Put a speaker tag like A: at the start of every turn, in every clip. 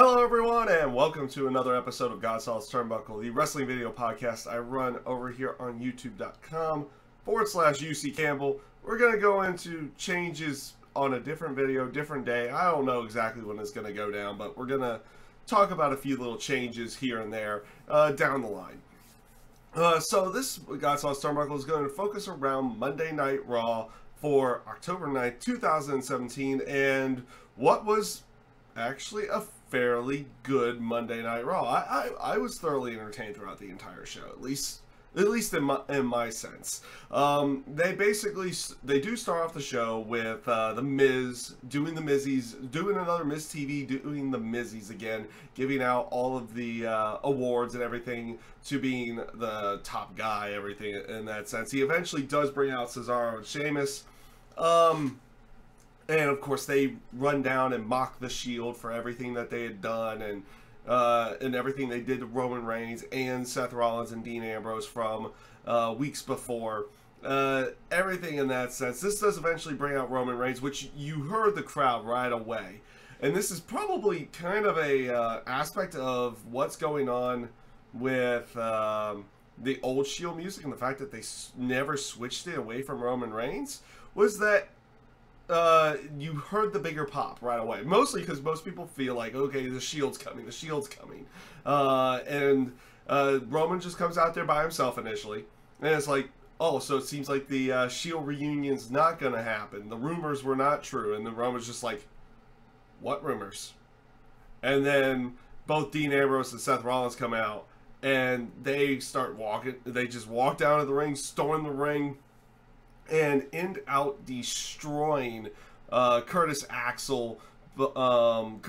A: Hello everyone and welcome to another episode of GodSaw's Turnbuckle, the wrestling video podcast I run over here on youtube.com/UC Campbell. We're going to go into changes on a different video, different day. I don't know exactly when it's going to go down, but we're going to talk about a few little changes here and there down the line. So this GodSaw's Turnbuckle is going to focus around Monday Night Raw for October 9th, 2017, and what was actually a fairly good Monday Night Raw. I was thoroughly entertained throughout the entire show, at least in my sense. They do start off the show with the Miz doing the Mizzies, doing another Miz TV, doing the Mizzies again, giving out all of the awards and everything to being the top guy, everything in that sense. He eventually does bring out Cesaro and Sheamus. And of course, they run down and mock the Shield for everything that they had done and everything they did to Roman Reigns and Seth Rollins and Dean Ambrose from weeks before. Everything in that sense. This does eventually bring out Roman Reigns, which you heard the crowd right away. And this is probably kind of a aspect of what's going on with the old Shield music and the fact that they never switched it away from Roman Reigns, was that you heard the bigger pop right away. Mostly because most people feel like, okay, the Shield's coming, the Shield's coming. And Roman just comes out there by himself initially. And it's like, oh, so it seems like the Shield reunion's not going to happen. The rumors were not true. And then Roman's just like, what rumors? And then both Dean Ambrose and Seth Rollins come out. And they start walking. They just walk down to the ring, storm the ring, and end out destroying Curtis Axel and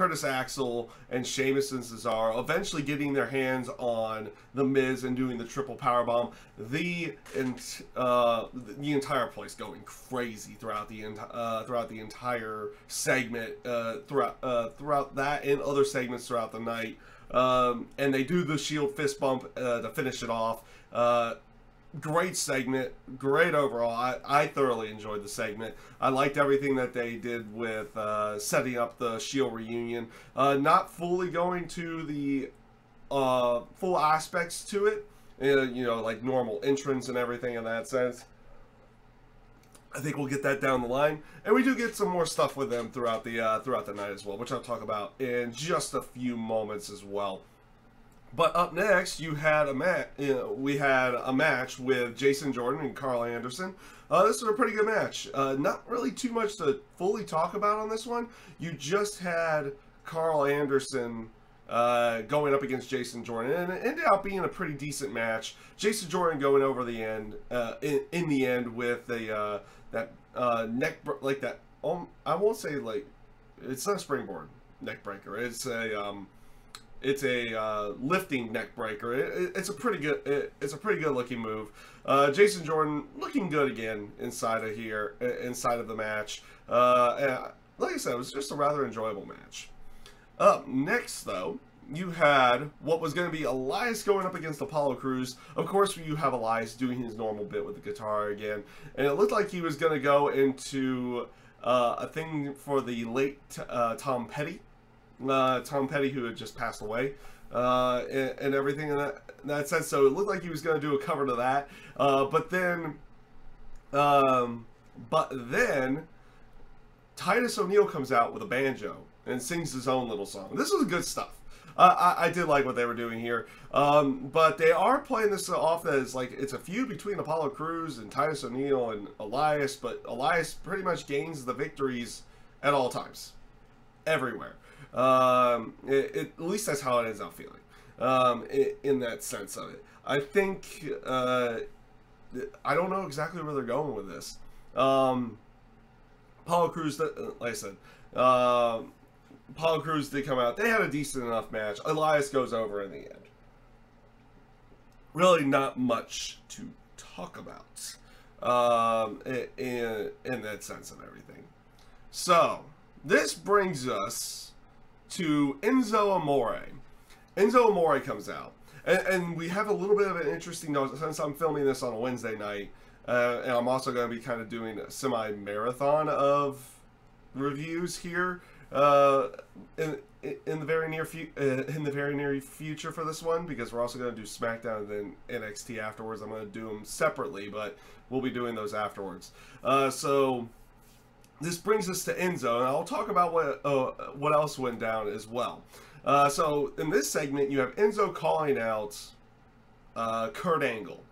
A: Sheamus and Cesaro, eventually getting their hands on the Miz and doing the triple powerbomb. The entire place going crazy throughout the entire segment, throughout that and other segments throughout the night. And they do the Shield fist bump to finish it off. Great segment, great overall. I thoroughly enjoyed the segment. I liked everything that they did with setting up the Shield reunion. Not fully going to the full aspects to it, you know, like normal entrance and everything in that sense. I think we'll get that down the line, and we do get some more stuff with them throughout the night as well, which I'll talk about in just a few moments as well. But up next, we had a match with Jason Jordan and Carl Anderson. This was a pretty good match. Not really too much to fully talk about on this one. You just had Carl Anderson going up against Jason Jordan, and it ended up being a pretty decent match. Jason Jordan going over the end in the end with the neck like that. I won't say like it's not a springboard neck breaker. It's a lifting neck breaker. It's a pretty good looking move. Jason Jordan looking good again inside of the match. And like I said, it was just a rather enjoyable match. Up next, though, you had what was going to be Elias going up against Apollo Crews. Of course, you have Elias doing his normal bit with the guitar again, and it looked like he was going to go into a thing for the late Tom Petty. Tom Petty, who had just passed away, and everything in that sense. So it looked like he was going to do a cover to that. But then Titus O'Neil comes out with a banjo and sings his own little song. This was good stuff. I did like what they were doing here. But they are playing this off as like it's a feud between Apollo Crews and Titus O'Neil and Elias, but Elias pretty much gains the victories at all times, everywhere. At least that's how it ends up feeling, in that sense of it. I think, I don't know exactly where they're going with this. Apollo Crews, like I said, Apollo Crews did come out. They had a decent enough match. Elias goes over in the end. Really not much to talk about, in that sense of everything. So, this brings us to Enzo Amore. Enzo Amore comes out, and we have a little bit of an interesting note since I'm filming this on a Wednesday night, and I'm also going to be kind of doing a semi-marathon of reviews here in the very very near future for this one, because we're also going to do SmackDown and then NXT afterwards. I'm going to do them separately, but we'll be doing those afterwards. So this brings us to Enzo, and I'll talk about what else went down as well. So in this segment, you have Enzo calling out Kurt Angle.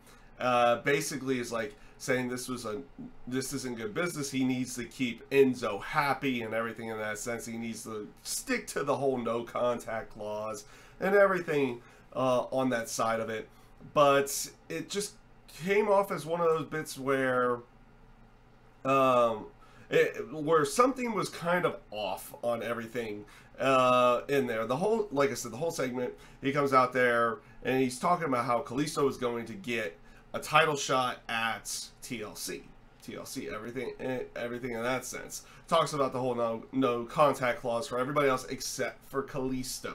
A: Basically, is like saying this isn't good business. He needs to keep Enzo happy and everything in that sense. He needs to stick to the whole no contact clause and everything on that side of it. But it just came off as one of those bits where where something was kind of off on everything in there. Like I said, the whole segment, he comes out there and he's talking about how Kalisto is going to get a title shot at TLC, everything in that sense. Talks about the whole no contact clause for everybody else except for Kalisto.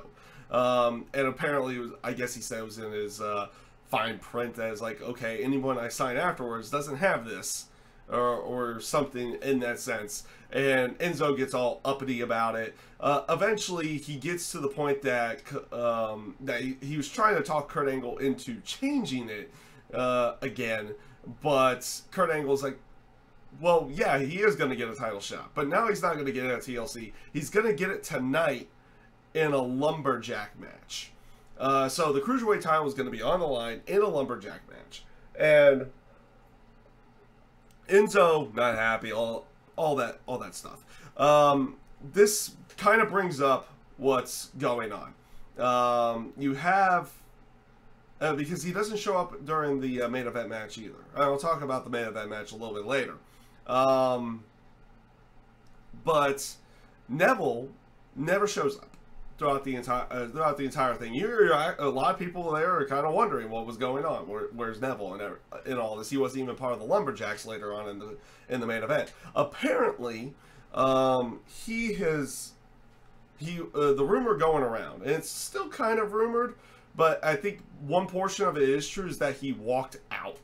A: And apparently, I guess he said it was in his fine print as like, okay, anyone I sign afterwards doesn't have this, or something in that sense. And Enzo gets all uppity about it. Eventually, he gets to the point that he was trying to talk Kurt Angle into changing it again, but Kurt Angle's like, well, yeah, he is going to get a title shot, but now he's not going to get it at TLC. He's going to get it tonight in a lumberjack match. So the Cruiserweight title is going to be on the line in a lumberjack match. And Enzo, not happy, all that stuff. This kind of brings up what's going on. You have... because he doesn't show up during the main event match either. I'll talk about the main event match a little bit later. But Neville never shows up throughout the entire thing. A lot of people there are kind of wondering what was going on. Where's Neville in all this? He wasn't even part of the Lumberjacks later on in the main event. Apparently, the rumor going around, and it's still kind of rumored, but I think one portion of it is true, is that he walked out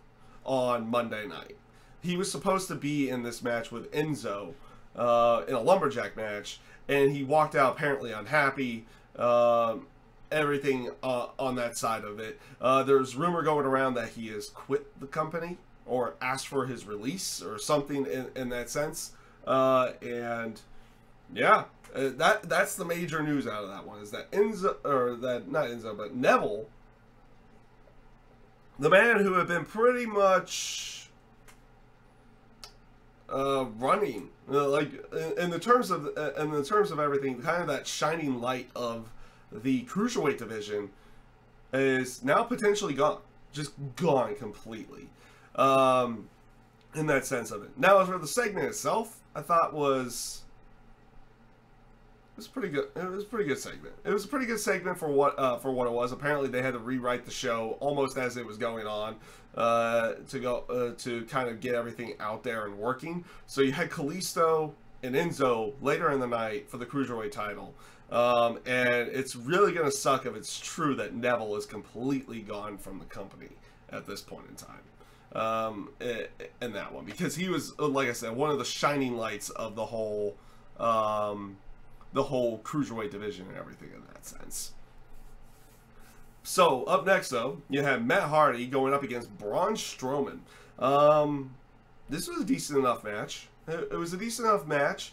A: on Monday night. He was supposed to be in this match with Enzo in a lumberjack match, and he walked out apparently unhappy, everything on that side of it. There's rumor going around that he has quit the company or asked for his release or something in that sense. And yeah. That's the major news out of that one, is that Neville, the man who had been pretty much running, like in the terms of everything, kind of that shining light of the Cruiserweight division, is now potentially gone, just gone completely, in that sense of it. Now, as for the segment itself, I thought was... It was pretty good. It was a pretty good segment. It was a pretty good segment for what it was. Apparently, they had to rewrite the show almost as it was going on to kind of get everything out there and working. So you had Kalisto and Enzo later in the night for the Cruiserweight title, and it's really going to suck if it's true that Neville is completely gone from the company at this point in time in that one, because he was, like I said, one of the shining lights of the whole Cruiserweight division and everything in that sense. So, up next, though, you have Matt Hardy going up against Braun Strowman. This was a decent enough match. It was a decent enough match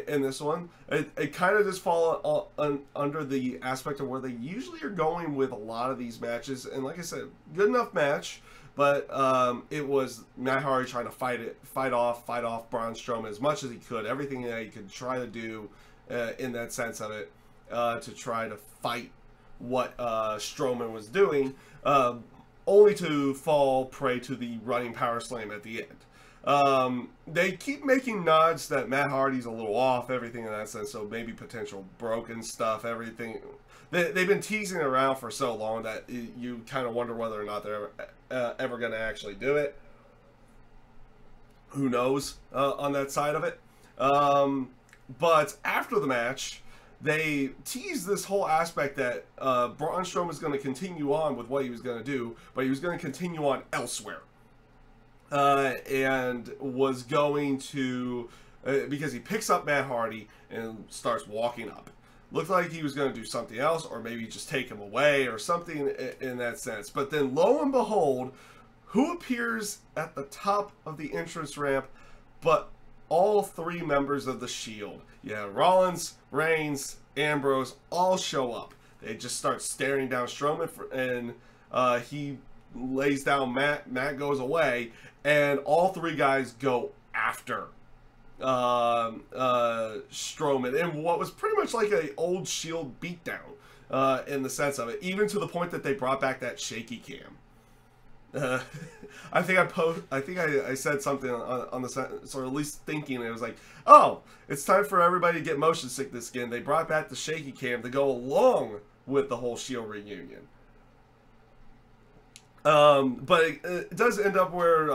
A: in this one. It kind of just fall under the aspect of where they usually are going with a lot of these matches. And like I said, good enough match. But it was Matt Hardy trying to fight off Braun Strowman as much as he could. Everything that he could try to do in that sense of it, to try to fight what Strowman was doing, only to fall prey to the running power slam at the end. They keep making nods that Matt Hardy's a little off, everything in that sense, so maybe potential broken stuff, everything. They've been teasing around for so long that you kind of wonder whether or not they're ever going to actually do it. Who knows on that side of it. But after the match, they teased this whole aspect that Braun Strowman is going to continue on with what he was going to do, but he was going to continue on elsewhere. And was going to, because he picks up Matt Hardy and starts walking up. Looked like he was going to do something else, or maybe just take him away, or something in that sense. But then, lo and behold, who appears at the top of the entrance ramp but all 3 members of the Shield? Yeah, Rollins, Reigns, Ambrose all show up. They just start staring down Strowman, and he lays down Matt. Matt goes away, and all 3 guys go after Strowman in what was pretty much like an old Shield beatdown in the sense of it, even to the point that they brought back that shaky cam. I think I said something on the sentence, or at least thinking it was like, oh, it's time for everybody to get motion sickness again. They brought back the shaky cam to go along with the whole Shield reunion. But it does end up where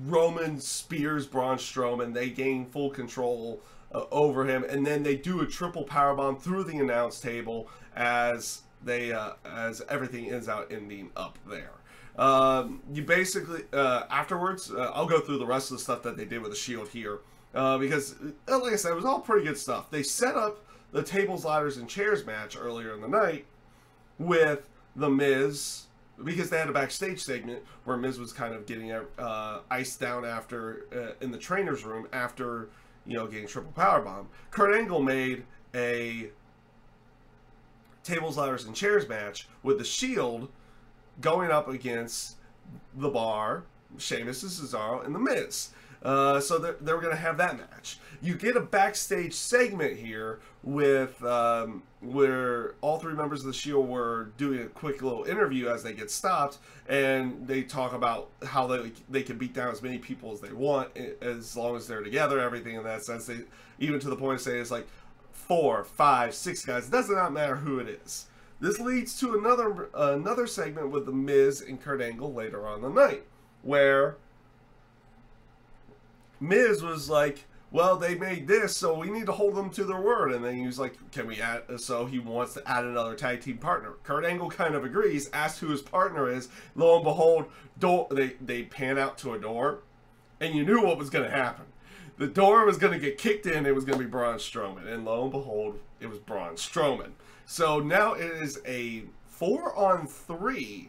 A: Roman spears Braun Strowman. They gain full control over him, and then they do a triple powerbomb through the announce table as everything ends out ending up there. You basically afterwards, I'll go through the rest of the stuff that they did with the Shield here, because like I said, it was all pretty good stuff. They set up the tables, ladders, and chairs match earlier in the night with The Miz, because they had a backstage segment where Miz was kind of getting iced down after in the trainer's room after, you know, getting triple powerbomb. Kurt Angle made a tables, ladders, and chairs match with the Shield going up against The Bar, Sheamus and Cesaro, and The Miz. So they were going to have that match. You get a backstage segment here with where all 3 members of the Shield were doing a quick little interview as they get stopped, and they talk about how they can beat down as many people as they want as long as they're together, everything in that sense. They even to the point of saying it's like 4, 5, 6 guys. It does not matter who it is. This leads to another segment with The Miz and Kurt Angle later on the night, where Miz was like, well, they made this, so we need to hold them to their word. And then he was like, can we add, so he wants to add another tag team partner. Kurt Angle kind of agrees, asks who his partner is. Lo and behold, they pan out to a door, and you knew what was going to happen. The door was going to get kicked in, it was going to be Braun Strowman. And lo and behold, it was Braun Strowman. So now it is a 4-on-3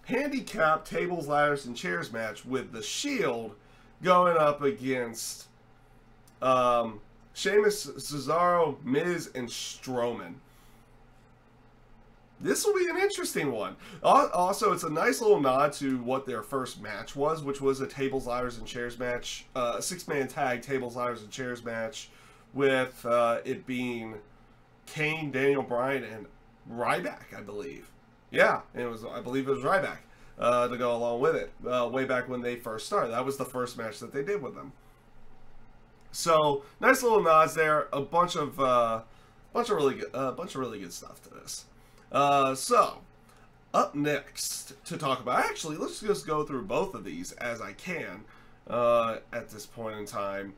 A: handicap tables, ladders, and chairs match with the Shield going up against Sheamus, Cesaro, Miz, and Strowman. This will be an interesting one. Also, it's a nice little nod to what their first match was, which was a tables, ladders, and chairs match, a 6-man tag tables, ladders, and chairs match, with it being Kane, Daniel Bryan, and Ryback, I believe. Yeah, I believe it was Ryback to go along with it. Way back when they first started, that was the first match that they did with them. So nice little nods there. A bunch of really good stuff to this. So up next to talk about, actually, let's just go through both of these as I can at this point in time.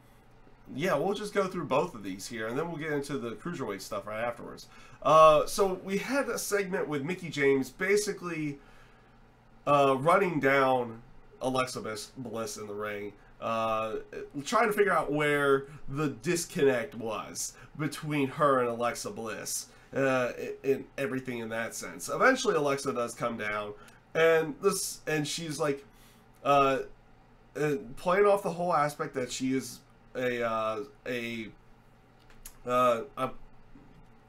A: Yeah, we'll just go through both of these here, and then we'll get into the cruiserweight stuff right afterwards. So we had a segment with Mickie James basically running down Alexa Bliss in the ring, trying to figure out where the disconnect was between her and Alexa Bliss, in everything in that sense. Eventually, Alexa does come down, and she's like playing off the whole aspect that she is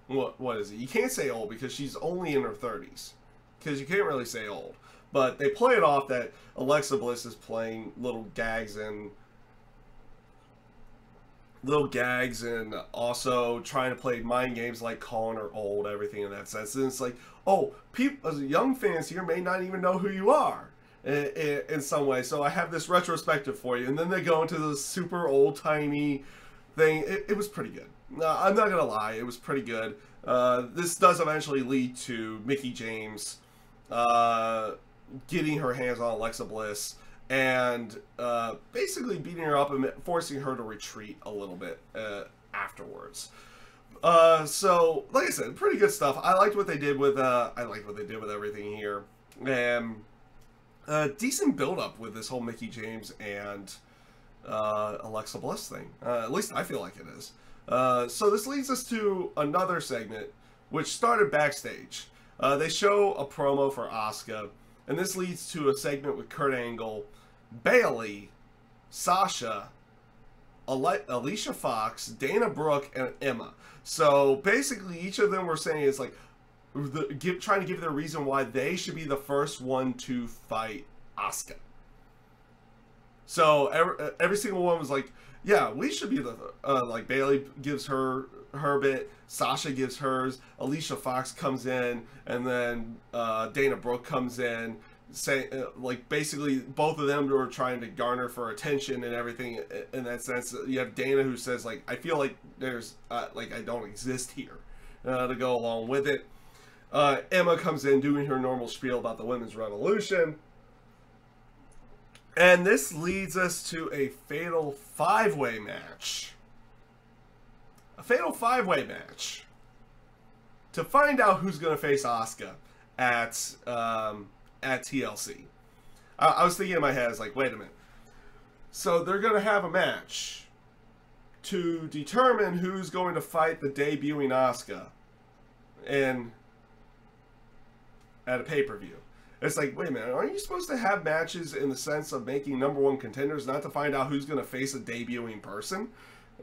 A: what is it? You can't say old because she's only in her 30s, because you can't really say old. But they play it off that Alexa Bliss is playing little gags and also trying to play mind games like calling her old, everything in that sense. And it's like, oh, people, young fans here may not even know who you are in some way. So I have this retrospective for you. And then they go into this super old timey thing. It was pretty good. I'm not gonna lie, it was pretty good. This does eventually lead to Mickie James getting her hands on Alexa Bliss and basically beating her up and forcing her to retreat a little bit afterwards. So, like I said, pretty good stuff. I liked what they did with everything here, and decent build up with this whole Mickie James and Alexa Bliss thing. At least I feel like it is. So this leads us to another segment, which started backstage. They show a promo for Asuka, and this leads to a segment with Kurt Angle, Bayley, Sasha, Alicia Fox, Dana Brooke, and Emma. So basically, each of them were saying is like trying to give their reason why they should be the first one to fight Asuka. So every single one was like, yeah, we should be the like Bayley gives her bit, Sasha gives hers, Alicia Fox comes in, and then Dana Brooke comes in, say like basically both of them were trying to garner for attention and everything in that sense. You have Dana who says like, I feel like there's like I don't exist here, to go along with it. Emma comes in doing her normal spiel about the women's revolution. And this leads us to a fatal five-way match. A fatal five-way match. To find out who's going to face Asuka at TLC. I was thinking in my head, I was like, wait a minute. So they're going to have a match to determine who's going to fight the debuting Asuka at a pay-per-view. It's like, wait a minute, aren't you supposed to have matches in the sense of making #1 contenders, not to find out who's going to face a debuting person?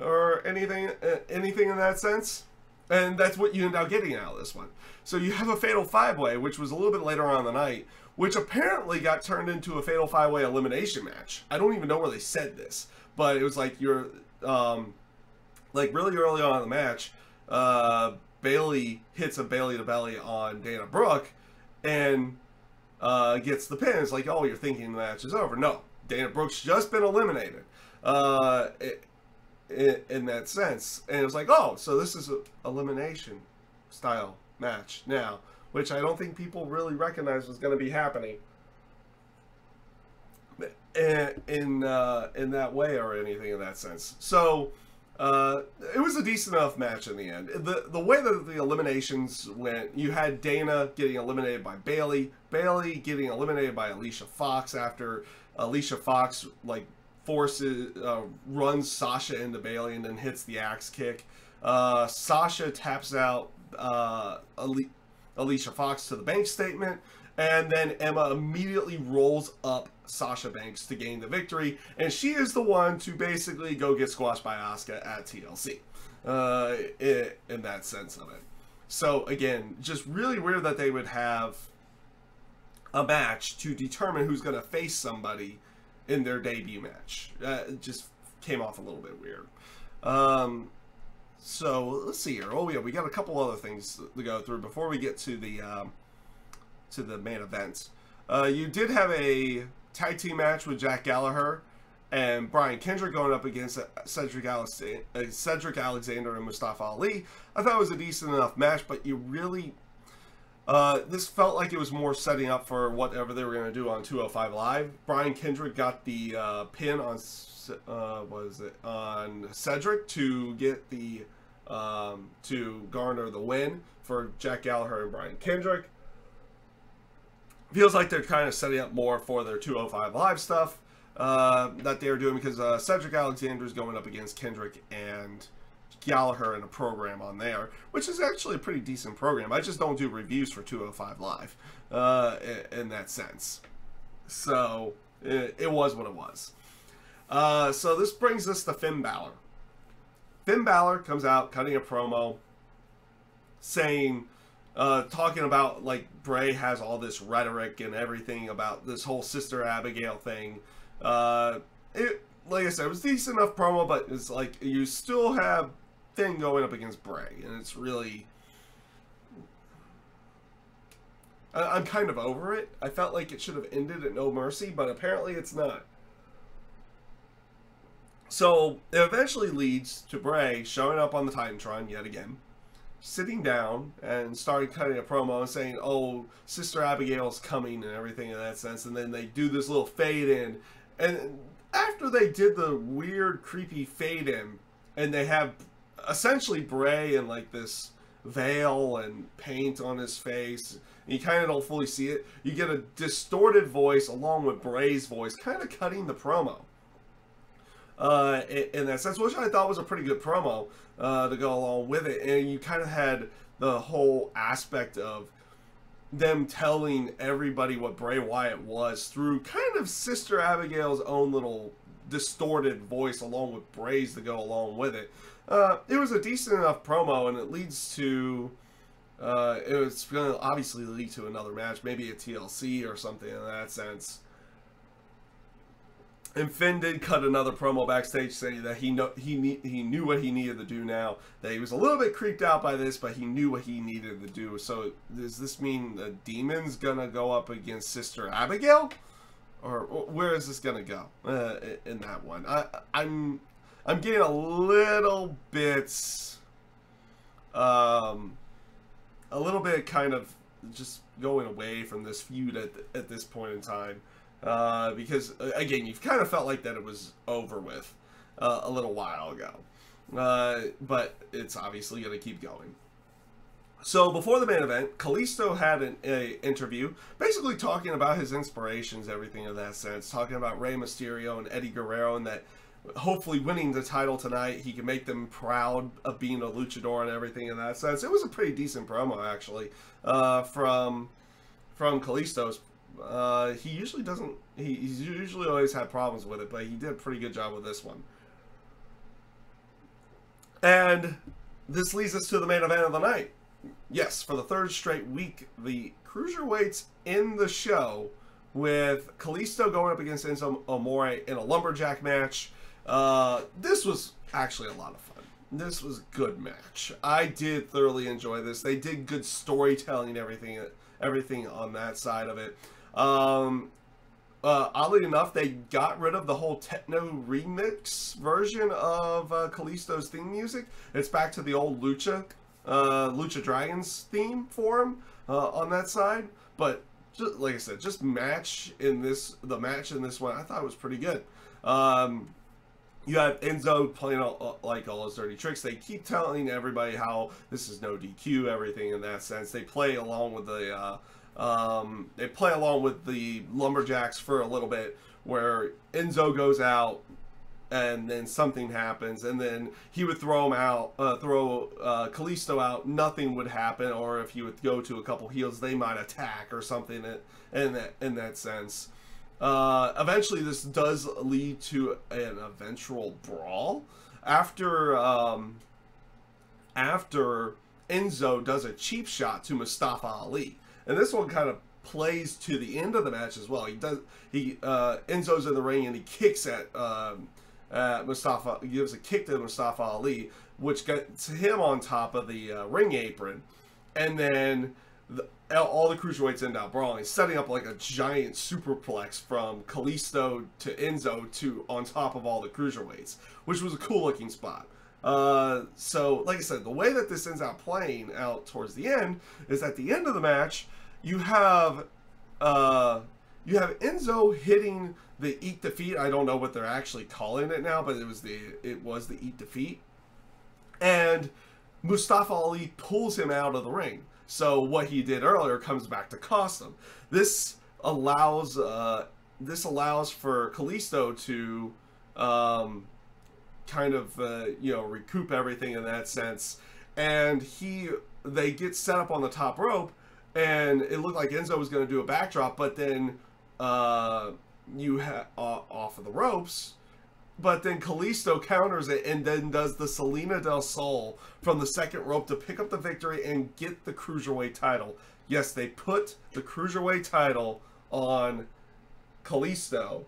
A: Or anything in that sense? And that's what you end up getting out of this one. So you have a Fatal 5-Way, which was a little bit later on in the night, which apparently got turned into a Fatal 5-Way elimination match. I don't even know where they said this, but it was like you're, like really early on in the match, Bayley hits a Bayley to belly on Dana Brooke, and gets the pin. It's like, oh, you're thinking the match is over. No, Dana Brooke's just been eliminated in that sense. And it was like, oh, so this is an elimination style match now, which I don't think people really recognized was going to be happening in that way or anything in that sense. So it was a decent enough match in the end. The way that the eliminations went, you had Dana getting eliminated by Bayley, Bayley getting eliminated by Alicia Fox after Alicia Fox like runs Sasha into Bayley and then hits the axe kick. Sasha taps out Alicia Fox to the bank statement, and then Emma immediately rolls up Sasha Banks to gain the victory, and she is the one to basically go get squashed by Asuka at TLC in that sense of it. So again, just really weird that they would have a match to determine who's going to face somebody in their debut match. It just came off a little bit weird. So let's see here. Oh yeah, we got a couple other things to go through before we get to the main event. You did have a tag team match with Jack Gallagher and Brian Kendrick going up against Cedric Alexander and Mustafa Ali. I thought it was a decent enough match, but you really this felt like it was more setting up for whatever they were going to do on 205 Live. Brian Kendrick got the pin on on Cedric to get the to garner the win for Jack Gallagher and Brian Kendrick. Feels like they're kind of setting up more for their 205 Live stuff that they're doing, because Cedric Alexander is going up against Kendrick and Gallagher in a program on there, which is actually a pretty decent program. I just don't do reviews for 205 Live in that sense. So it was what it was. So this brings us to Finn Balor. Finn Balor comes out cutting a promo saying, talking about like Bray has all this rhetoric and everything about this whole Sister Abigail thing. Like I said, it was a decent enough promo, but it's like you still have Finn going up against Bray, and it's really, I'm kind of over it. I felt like it should have ended at No Mercy, but apparently it's not. So it eventually leads to Bray showing up on the Titantron yet again, sitting down and starting cutting a promo and saying, oh, Sister Abigail's coming and everything in that sense. And then they do this little fade in. And after they did the weird, creepy fade in, and they have essentially Bray in like this veil and paint on his face, and you kind of don't fully see it, you get a distorted voice along with Bray's voice kind of cutting the promo. in that sense, which I thought was a pretty good promo to go along with it. And you kind of had the whole aspect of them telling everybody what Bray Wyatt was through kind of Sister Abigail's own little distorted voice, along with Bray's to go along with it. It was a decent enough promo, and it leads to it was going to obviously lead to another match, maybe a TLC or something in that sense. And Finn did cut another promo backstage saying that he knew what he needed to do now. That he was a little bit creeped out by this, but he knew what he needed to do. So does this mean the Demon's gonna go up against Sister Abigail, or where is this gonna go in that one? I'm getting a little bit kind of just going away from this feud at this point in time. Because, again, you've kind of felt like that it was over with a little while ago. But it's obviously going to keep going. So, before the main event, Kalisto had an interview, basically talking about his inspirations, everything in that sense. Talking about Rey Mysterio and Eddie Guerrero, and that hopefully winning the title tonight, he can make them proud of being a luchador and everything in that sense. It was a pretty decent promo, actually, from Kalisto's. He usually doesn't, he's usually always had problems with it, but he did a pretty good job with this one. And this leads us to the main event of the night. Yes, for the third straight week, the Cruiserweights in the show, with Kalisto going up against Enzo Amore in a lumberjack match. This was actually a lot of fun. This was a good match. I did thoroughly enjoy this. They did good storytelling, everything on that side of it. Oddly enough, they got rid of the whole techno remix version of Kalisto's theme music. It's back to the old Lucha Dragons theme for him on that side. But just, like I said, just the match in this one, I thought was pretty good. You have Enzo playing all his dirty tricks. They keep telling everybody how this is no DQ, everything in that sense. They play along with the lumberjacks for a little bit, where Enzo goes out and then something happens, and then he would throw Kalisto out, nothing would happen, or if he would go to a couple heels, they might attack or something in that sense. Eventually this does lead to an eventual brawl after Enzo does a cheap shot to Mustafa Ali. And this one kind of plays to the end of the match as well. Enzo's in the ring and he kicks at Mustafa. He gives a kick to Mustafa Ali, which gets him on top of the ring apron, and then all the cruiserweights end up brawling, setting up like a giant superplex from Kalisto to Enzo on top of all the cruiserweights, which was a cool looking spot. So, like I said, the way that this ends up playing out towards the end is at the end of the match, you have Enzo hitting the Eat Defeat. I don't know what they're actually calling it now, but it was the Eat Defeat, and Mustafa Ali pulls him out of the ring. So what he did earlier comes back to cost him. This allows for Kalisto to kind of recoup everything in that sense, and they get set up on the top rope, and it looked like Enzo was going to do a backdrop, but then you have off of the ropes, but then Kalisto counters it and then does the Selena del Sol from the second rope to pick up the victory and get the Cruiserweight title. Yes, they put the Cruiserweight title on Kalisto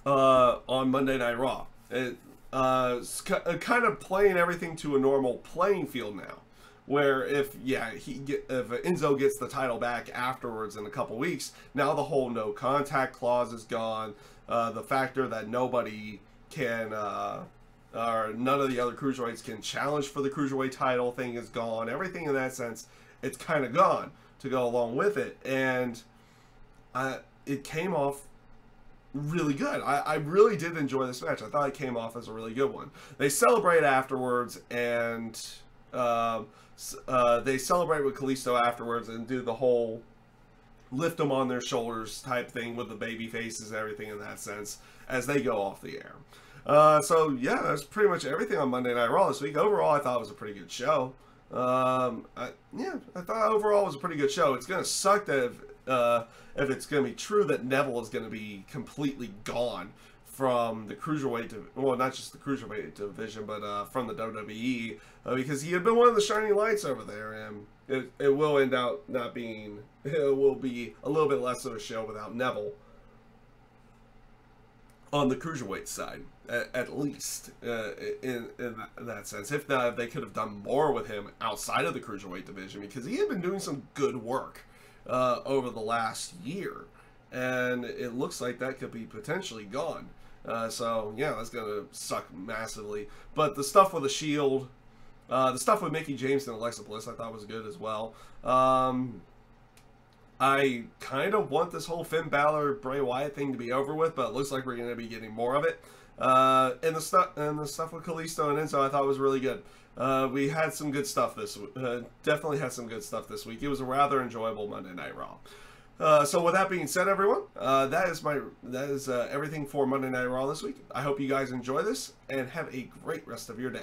A: on Monday Night Raw. It's kind of playing everything to a normal playing field now, where if Enzo gets the title back afterwards in a couple weeks, now the whole no contact clause is gone. The factor that nobody can, or none of the other cruiserweights can challenge for the cruiserweight title thing is gone. Everything in that sense, it's kind of gone to go along with it, and it came off really good. I really did enjoy this match. I thought it came off as a really good one. They celebrate afterwards, and they celebrate with Kalisto afterwards and do the whole lift them on their shoulders type thing with the baby faces and everything in that sense as they go off the air. So yeah, that's pretty much everything on Monday Night Raw this week. Overall, I thought it was a pretty good show. I thought overall it was a pretty good show. It's gonna suck that if it's gonna be true that Neville is gonna be completely gone from the cruiserweight, well, not just the cruiserweight division, but from the WWE, because he had been one of the shining lights over there, and it will end out not being. It will be a little bit less of a show without Neville on the cruiserweight side, at least in that sense. If not, they could have done more with him outside of the cruiserweight division, because he had been doing some good work over the last year, and it looks like that could be potentially gone. So yeah, that's gonna suck massively. But the stuff with the Shield, the stuff with Mickie James and Alexa Bliss, I thought was good as well. I kind of want this whole Finn Balor Bray Wyatt thing to be over with, but it looks like we're going to be getting more of it. And the stuff with Kalisto and Enzo, I thought was really good. We had some good stuff this week. Definitely had some good stuff this week. It was a rather enjoyable Monday Night Raw. So with that being said, everyone, that is everything for Monday Night Raw this week. I hope you guys enjoy this and have a great rest of your day.